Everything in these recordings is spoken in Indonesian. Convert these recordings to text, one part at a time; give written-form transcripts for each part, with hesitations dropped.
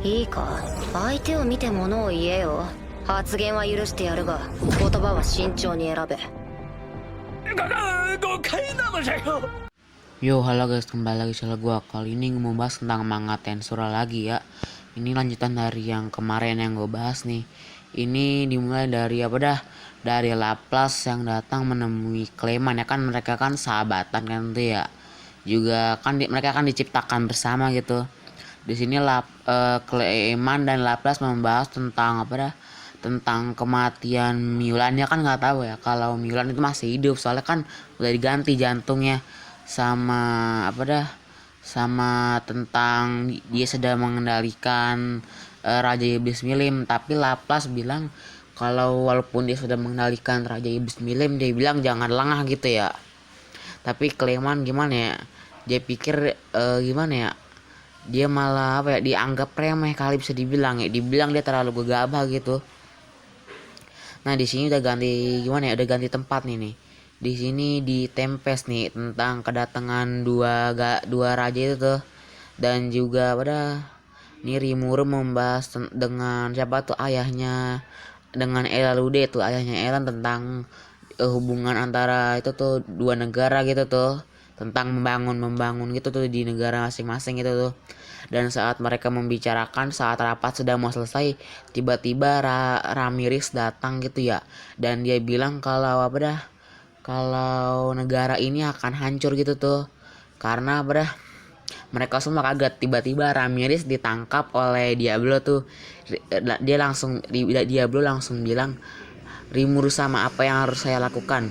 いいか、相手を見て物を言えよ。発言は許してやるが、言葉は慎重に選べ。Yo, halo guys, kembali lagi channel gua. Kali ini gue mau bahas tentang manga Tensura lagi ya. Ini lanjutan dari yang kemarin yang gue bahas nih. Ini dimulai dari apa dah? Dari Laplace yang datang menemui Clayman ya kan, mereka kan sahabatan kan tuh ya. Juga kan mereka kan diciptakan bersama gitu. Di sini Clayman dan Laplace membahas tentang apa dah? Tentang kematian Mulan ya kan, nggak tahu ya kalau Mulan itu masih hidup soalnya kan udah diganti jantungnya. Sama apa dah, sama tentang dia sedang mengendalikan Raja Iblis Milim, tapi Laplace bilang kalau walaupun dia sudah mengendalikan Raja Iblis Milim, dia bilang jangan lengah gitu ya. Tapi Clayman gimana ya, dia pikir gimana ya, dia malah apa ya, dianggap remeh kali bisa dibilang ya, dibilang dia terlalu gegabah gitu. Nah di sini udah ganti gimana ya, udah ganti tempat nih. Di sini di Tempest nih tentang kedatangan dua raja itu tuh, dan juga pada ini Rimuru membahas dengan siapa tuh ayahnya, dengan Elalude tuh ayahnya Elan, tentang hubungan antara itu tuh dua negara gitu tuh, tentang membangun gitu tuh di negara masing-masing gitu tuh. Dan saat mereka membicarakan, saat rapat sudah mau selesai, tiba-tiba Ramirez datang gitu ya, dan dia bilang kalau apa dah, kalau negara ini akan hancur gitu tuh, karena mereka semua kaget tiba-tiba Ramirez ditangkap oleh Diablo tuh. Diablo langsung bilang, Rimuru sama apa yang harus saya lakukan,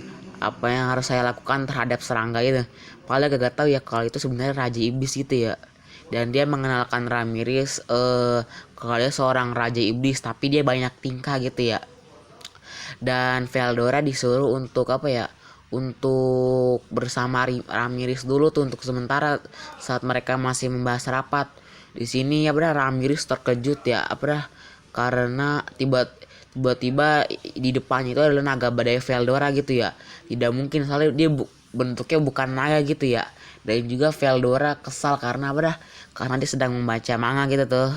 terhadap serangga itu. Padahal gak tahu ya kalau itu sebenarnya Raja Iblis gitu ya. Dan dia mengenalkan Ramirez kalau dia seorang Raja Iblis, tapi dia banyak tingkah gitu ya. Dan Veldora disuruh untuk apa ya, untuk bersama Ramirez dulu tuh untuk sementara saat mereka masih membahas rapat. Di sini ya Ramirez terkejut ya karena tiba-tiba di depannya itu adalah naga badai Veldora gitu ya. Tidak mungkin soalnya dia bentuknya bukan naga gitu ya. Dan juga Veldora kesal karena karena dia sedang membaca manga gitu tuh.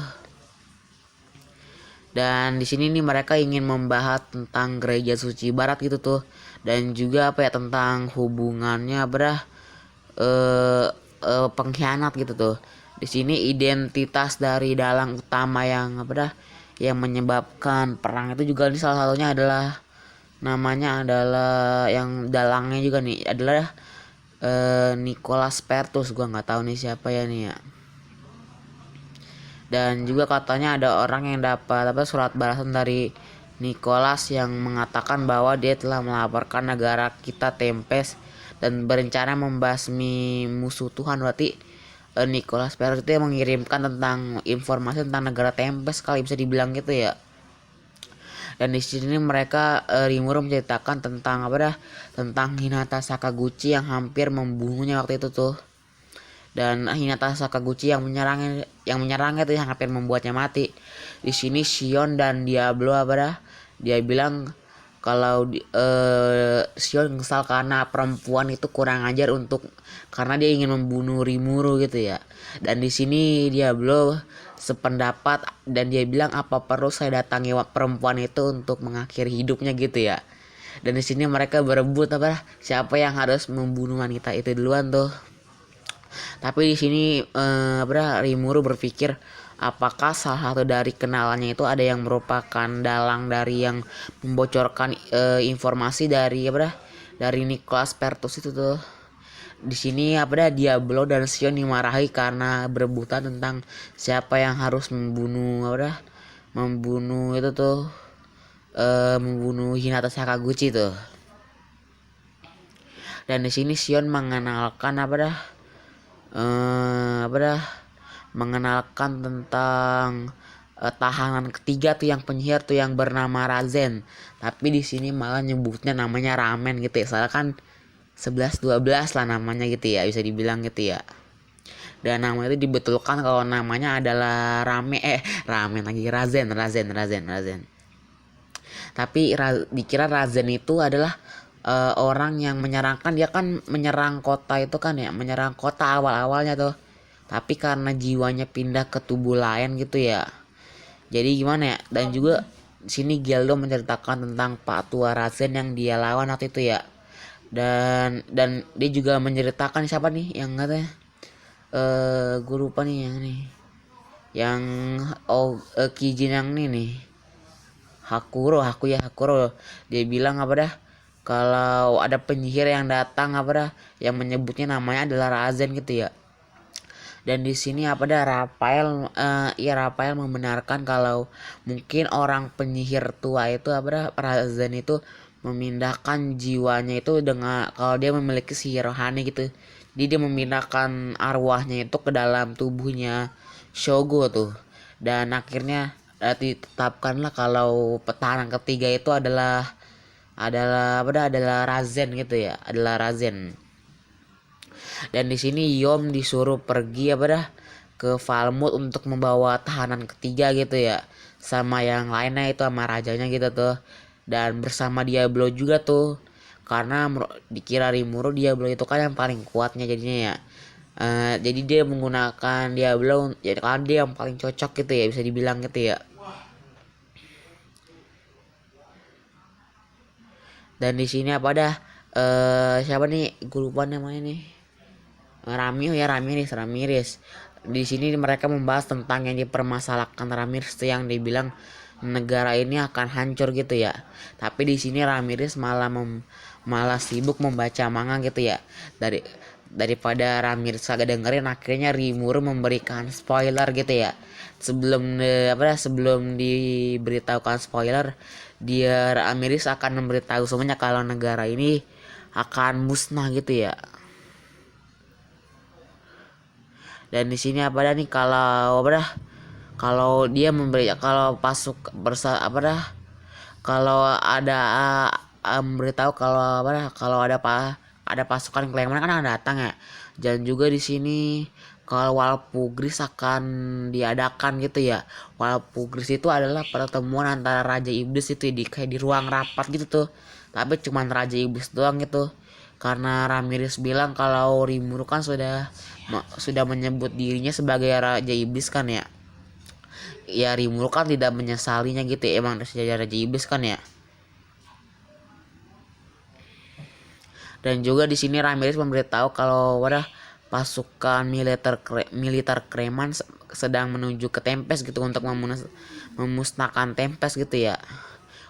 Dan di sini nih mereka ingin membahas tentang gereja suci barat gitu tuh, dan juga tentang hubungannya pengkhianat gitu tuh. Di sini identitas dari dalang utama yang yang menyebabkan perang itu juga, ini salah satunya adalah namanya adalah yang dalangnya juga nih adalah Nicholas Pertus. Gua nggak tahu nih siapa ya nih ya. Dan juga katanya ada orang yang dapat surat balasan dari Nicholas yang mengatakan bahwa dia telah melaporkan negara kita Tempest dan berencana membasmi musuh Tuhan. Berarti Nicholas Perez itu yang mengirimkan tentang informasi tentang negara Tempest kali bisa dibilang gitu ya. Dan di sini mereka Rimuru menceritakan tentang tentang Hinata Sakaguchi yang hampir membunuhnya waktu itu tuh. Dan Hinata Sakaguchi yang menyerangnya itu yang hampir membuatnya mati. Di sini Shion dan Diablo dia bilang kalau Shion kesal karena perempuan itu kurang ajar karena dia ingin membunuh Rimuru gitu ya. Dan di sini Diablo sependapat dan dia bilang apa perlu saya datangi perempuan itu untuk mengakhiri hidupnya gitu ya. Dan di sini mereka berebut siapa yang harus membunuh wanita itu duluan tuh. Tapi di sini Rimuru berpikir apakah salah satu dari kenalannya itu ada yang merupakan dalang dari yang membocorkan informasi dari dari Nicholas Pertus itu tuh. Di sini Diablo dan Shion dimarahi karena berebutan tentang siapa yang harus membunuh itu tuh, membunuh Hinata Sakaguchi tuh. Dan di sini Shion mengenalkan mengenalkan tentang tahanan ketiga tuh yang penyihir tuh yang bernama Razen. Tapi di sini malah nyebutnya namanya Ramen gitu ya. Soalnya kan 11-12 lah namanya gitu ya, bisa dibilang gitu ya. Dan nama itu dibetulkan kalau namanya adalah Ramen lagi Razen. Tapi dikira Razen itu adalah orang yang menyerangkan, dia kan menyerang kota itu kan ya, menyerang kota awal-awalnya tuh. tapi karena jiwanya pindah ke tubuh lain gitu ya. Jadi gimana ya, dan juga sini Geldo menceritakan tentang Pak Tua Razen yang dia lawan waktu itu ya. Dan dia juga menceritakan siapa nih yang katanya gue lupa nih yang nih, yang Kijin yang nih Hakuro dia bilang apa dah, kalau ada penyihir yang datang apa dah, yang menyebutnya namanya adalah Razen gitu ya. Dan di sini apa dah Rafael membenarkan kalau mungkin orang penyihir tua itu apa dah, Razen itu memindahkan jiwanya itu dengan kalau dia memiliki sihir rohani gitu. Jadi dia memindahkan arwahnya itu ke dalam tubuhnya Shogo tuh. Dan akhirnya ditetapkanlah kalau petarang ketiga itu adalah adalah Razen gitu ya, adalah Razen. Dan di sini Yom disuruh pergi ke Falmouth untuk membawa tahanan ketiga gitu ya, sama yang lainnya itu sama rajanya gitu tuh, dan bersama Diablo juga tuh, karena dikira Rimuru Diablo itu kan yang paling kuatnya jadinya ya. Jadi dia menggunakan Diablo ya, kan dia yang paling cocok gitu ya, bisa dibilang gitu ya. Dan di sini siapa nih, gue lupa namanya nih, Ramirez. Di sini mereka membahas tentang yang dipermasalahkan Ramirez itu, yang dibilang negara ini akan hancur gitu ya. Tapi di sini Ramirez malah sibuk membaca manga gitu ya. Daripada Ramirez agak dengerin, akhirnya Rimuru memberikan spoiler gitu ya. Sebelum diberitahukan spoiler, dia Ramirez akan memberitahu semuanya kalau negara ini akan musnah gitu ya. Dan di sini kalau dia memberi, kalau kalau ada memberitahu kalau ada pasukan Clayman kan akan datang ya. Dan juga di sini kalau Walpurgis akan diadakan gitu ya. Walpurgis itu adalah pertemuan antara Raja Iblis itu kayak di ruang rapat gitu tuh, tapi cuman Raja Iblis doang gitu. Karena Ramirez bilang kalau Rimuru kan sudah menyebut dirinya sebagai Raja Iblis kan ya. Ya Rimuru kan tidak menyesalinya gitu ya, emang sudah Raja Iblis kan ya. Dan juga di sini Ramirez memberitahu kalau pasukan militer Kreman sedang menuju ke Tempest gitu untuk memusnahkan Tempest gitu ya,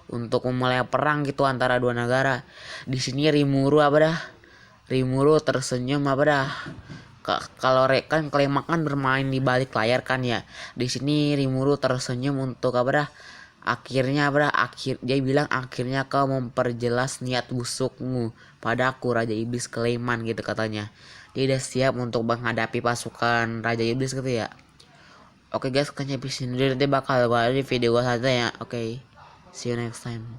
untuk memulai perang gitu antara dua negara. Di sini Rimuru tersenyum kalau kan Clayman kan bermain di balik layar kan ya. Di sini Rimuru tersenyum untuk dia bilang akhirnya kau memperjelas niat busukmu padaku Raja Iblis Clayman gitu katanya. Dia udah siap untuk menghadapi pasukan Raja Iblis gitu ya. Oke guys, kayaknya di sini nanti bakal ada di video selanjutnya ya. Oke, see you next time.